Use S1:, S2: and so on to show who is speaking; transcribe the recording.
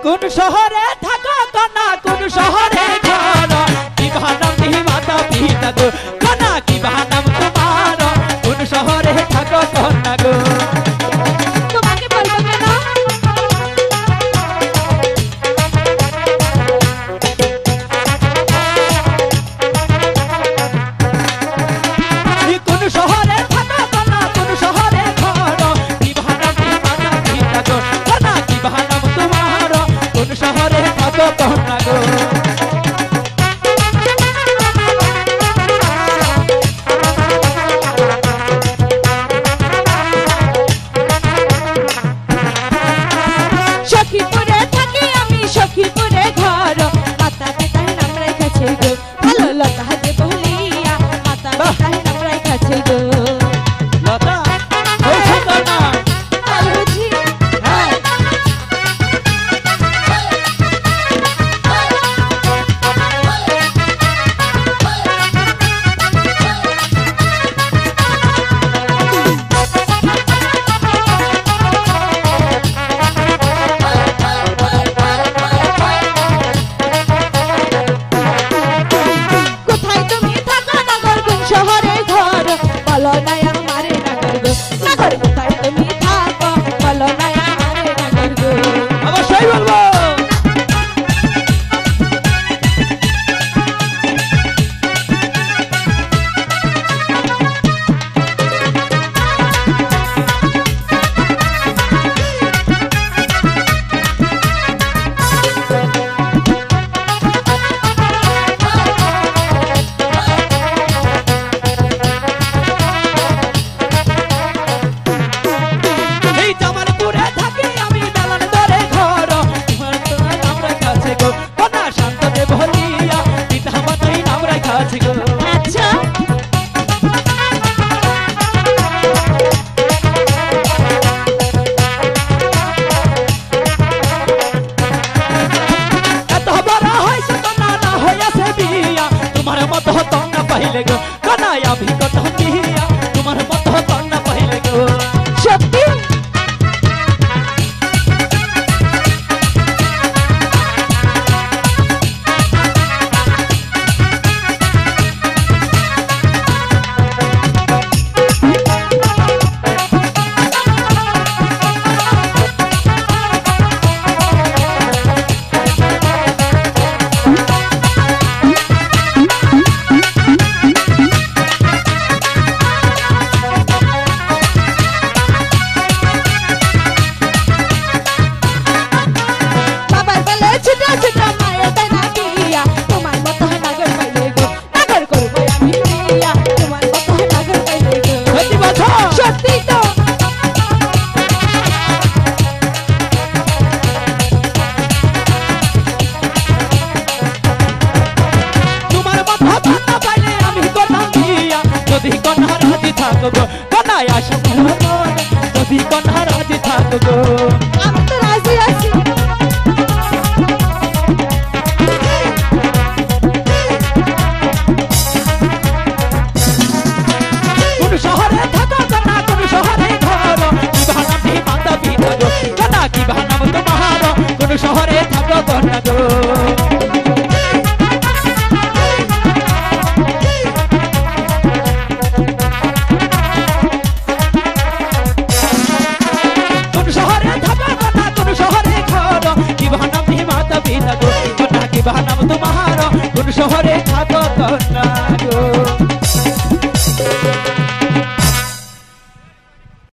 S1: কোন শহরে থাকো কনা কোন শহরে ঘর কি বাহানাম দিহি মাতা পিতা গো কনা কি বাহানাম তোমার কোন শহরে থাকো কনা গো
S2: তোমাকে বলবো কেন
S1: কোন শহরে থাকো কনা কোন শহরে ঘর কি বাহানাম দিহি মাতা পিতা গো কনা কি বাহানাম তোমার কোন শহরে থাকো কনা গো
S2: সখীপুরে থাকি আমি সখীপুরে ঘর মাতা পিতার নাম রেখেছে গো ভালো লতা হাতে বলিয়া মাতা পিতার নাম রেখেছে গো
S1: লতা ওই সুন্দর না
S2: ভালো বুঝি
S1: হ্যাঁ
S2: কোথায় তুমি থাকো নগর কোন শহরে ঘর বলো না আমারে নগর গো নগর কোথায় তুমি থাকো বলো না আমারে নগর গো
S1: অবশ্যই বলবো এই জামালপুরে থাকি আমি দালান ধরে ঘর তোমার তোমার নাম রাখা আছে গো কনা শান্ততে বলিয়া পিতা মাতাই নাম রাখা আছে গো
S2: আচ্ছা
S1: এত বড় হইছে কনা না হইয়াছে বিয়া তোমার মত কন্যা পাইলে গো কনা আমি কত বিয়া তোমার মত কন্যা পাইলে গো
S2: সত্যি বাবার বলে ছোট ছোট মায়ের দানা দিয়া তোমার মতো নগর পাইলে গো নগর করবো আমি দিয়া তোমার মতো নগর পাইলে গো
S1: সত্যি বলছো
S2: সত্যি তো
S1: তোমার মত কন্যা পাইলে আমি কন্যা বিয়া যদি কন্যা রাজি থাকো গো কন্যা আসো যদি কন্যা রাজি থাকো গো
S2: আমি তো রাজি আছি
S1: কোন শহরে থাকো কন্যা কোন শহরে ঘর কি বাহানাম দিহি মাতা পিতা গো কন্যা কি বাহানাম তোমার কোন শহরে থাকো কন্যা গো কোন শহরে থাকো কন্যা কোন শহরে ঘর কি বাহানাম দিহি মাতা পিতা গো কন্যা কি বাহানাম তোমার কোন শহরে থাকো কন্যা